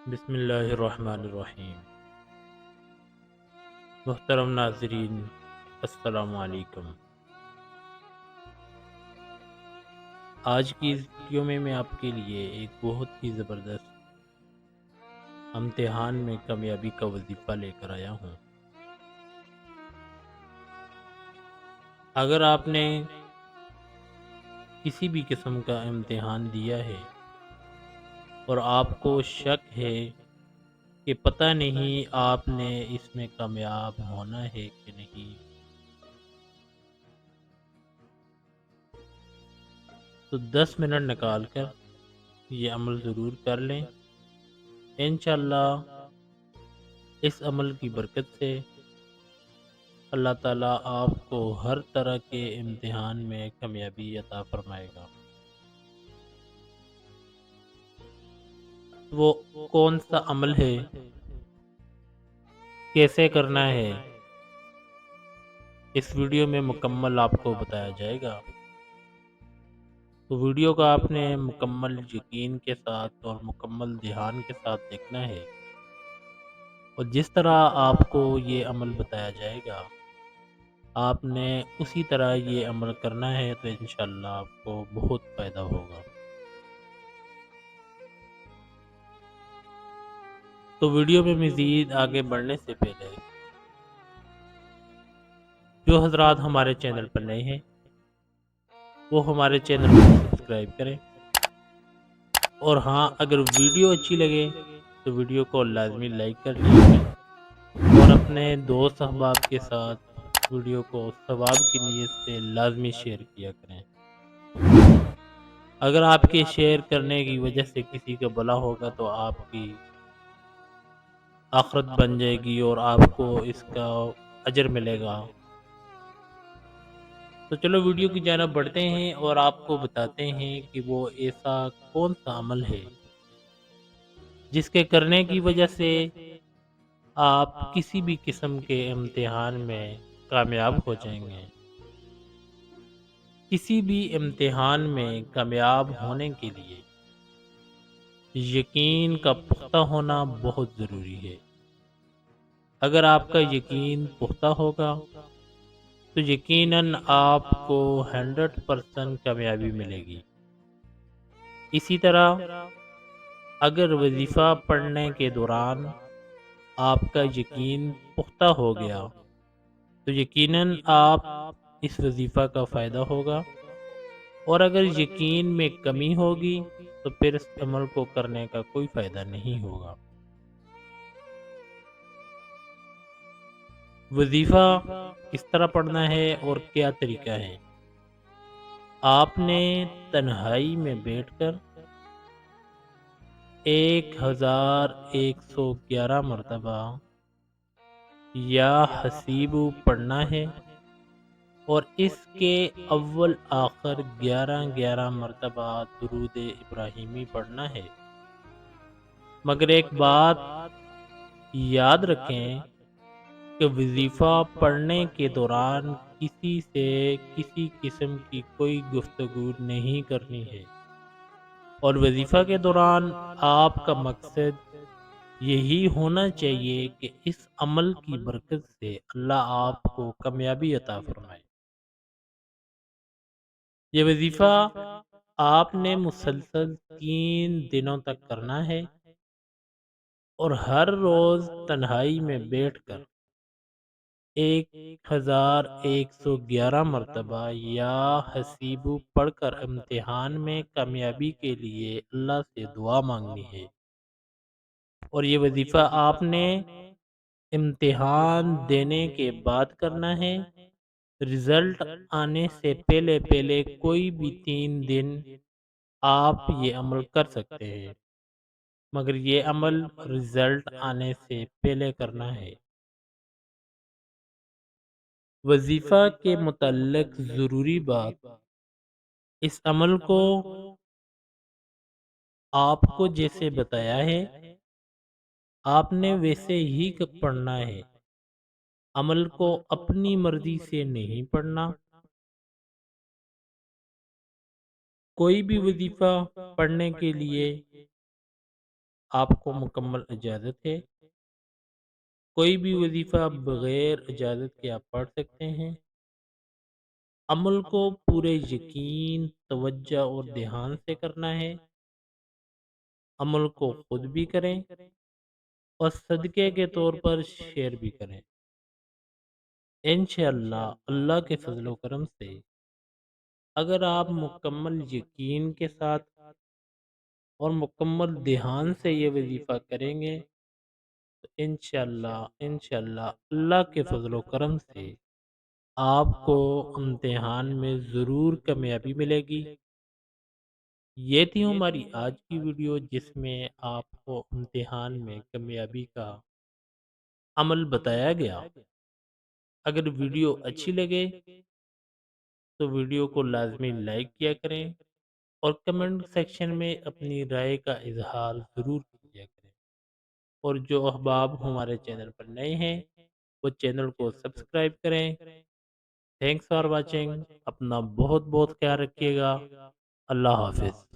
بسم اللہ الرحمن الرحیم۔ محترم ناظرین، السلام علیکم۔ آج کی اس ویڈیو میں آپ کے لیے ایک بہت ہی زبردست امتحان میں کامیابی کا وظیفہ لے کر آیا ہوں۔ اگر آپ نے کسی بھی قسم کا امتحان دیا ہے اور آپ کو شک ہے کہ پتہ نہیں آپ نے اس میں کامیاب ہونا ہے کہ نہیں، تو 10 منٹ نکال کر یہ عمل ضرور کر لیں۔ انشاءاللہ اس عمل کی برکت سے اللہ تعالیٰ آپ کو ہر طرح کے امتحان میں کامیابی عطا فرمائے گا۔ وہ کون سا عمل ہے، کیسے کرنا ہے، اس ویڈیو میں مکمل آپ کو بتایا جائے گا۔ تو ویڈیو کو آپ نے مکمل یقین کے ساتھ اور مکمل دھیان کے ساتھ دیکھنا ہے، اور جس طرح آپ کو یہ عمل بتایا جائے گا آپ نے اسی طرح یہ عمل کرنا ہے، تو انشاءاللہ آپ کو بہت فائدہ ہوگا۔ تو ویڈیو میں مزید آگے بڑھنے سے پہلے جو حضرات ہمارے چینل پر نئے ہیں وہ ہمارے چینل کو سبسکرائب کریں، اور ہاں، اگر ویڈیو اچھی لگے تو ویڈیو کو لازمی لائک کر لیجیے، اور اپنے دوست احباب کے ساتھ ویڈیو کو ثواب کی نیت سے لازمی شیئر کیا کریں۔ اگر آپ کے شیئر کرنے کی وجہ سے کسی کا بھلا ہوگا تو آپ کی آخرت بن جائے گی اور آپ کو اس کا اجر ملے گا۔ تو چلو ویڈیو کی جانب بڑھتے ہیں اور آپ کو بتاتے ہیں کہ وہ ایسا کون سا عمل ہے جس کے کرنے کی وجہ سے آپ کسی بھی قسم کے امتحان میں کامیاب ہو جائیں گے۔ کسی بھی امتحان میں کامیاب ہونے کے لیے یقین کا پختہ ہونا بہت ضروری ہے۔ اگر آپ کا یقین پختہ ہوگا تو یقیناً آپ کو 100% کامیابی ملے گی۔ اسی طرح اگر وظیفہ پڑھنے کے دوران آپ کا یقین پختہ ہو گیا تو یقیناً آپ اس وظیفہ کا فائدہ ہوگا، اور اگر یقین میں کمی ہوگی تو پھر اس عمل کو کرنے کا کوئی فائدہ نہیں ہوگا۔ وظیفہ کس طرح پڑھنا ہے اور کیا طریقہ ہے؟ آپ نے تنہائی میں بیٹھ کر 1111 مرتبہ یا حسیبو پڑھنا ہے، اور اس کے اول آخر 11 مرتبہ درود ابراہیمی پڑھنا ہے۔ مگر ایک بات یاد رکھیں کہ وظیفہ پڑھنے کے دوران کسی سے کسی قسم کی کوئی گفتگو نہیں کرنی ہے، اور وظیفہ کے دوران آپ کا مقصد یہی ہونا چاہیے کہ اس عمل کی برکت سے اللہ آپ کو کامیابی عطا فرمائے۔ یہ وظیفہ آپ نے مسلسل 3 دنوں تک کرنا ہے، اور ہر روز تنہائی میں بیٹھ کر 1111 مرتبہ یا حسیبو پڑھ کر امتحان میں کامیابی کے لیے اللہ سے دعا مانگنی ہے۔ اور یہ وظیفہ آپ نے امتحان دینے کے بعد کرنا ہے۔ رزلٹ آنے سے پہلے پہلے کوئی بھی 3 دن آپ یہ عمل کر سکتے ہیں، مگر یہ عمل رزلٹ آنے سے پہلے کرنا ہے۔ وظیفہ کے متعلق ضروری بات، اس عمل کو آپ کو جیسے بتایا ہے آپ نے ویسے ہی پڑھنا ہے۔ عمل کو اپنی مرضی سے نہیں پڑھنا۔ کوئی بھی وظیفہ پڑھنے کے لیے آپ کو مکمل اجازت ہے، کوئی بھی وظیفہ بغیر اجازت کے آپ پڑھ سکتے ہیں۔ عمل کو پورے یقین، توجہ اور دھیان سے کرنا ہے۔ عمل کو خود بھی کریں اور صدقے کے طور پر شیئر بھی کریں۔ انشاءاللہ اللہ کے فضل و کرم سے اگر آپ مکمل یقین کے ساتھ اور مکمل دھیان سے یہ وظیفہ کریں گے تو انشاءاللہ اللہ کے فضل و کرم سے آپ کو امتحان میں ضرور کامیابی ملے گی۔ یہ تھی ہماری آج کی ویڈیو جس میں آپ کو امتحان میں کامیابی کا عمل بتایا گیا۔ اگر ویڈیو اچھی لگے تو ویڈیو کو لازمی لائک کیا کریں اور کمنٹ سیکشن میں اپنی رائے کا اظہار ضرور کیا کریں، اور جو احباب ہمارے چینل پر نئے ہیں وہ چینل کو سبسکرائب کریں۔ تھینکس فار واچنگ، اپنا بہت بہت خیال رکھیے گا۔ اللہ حافظ۔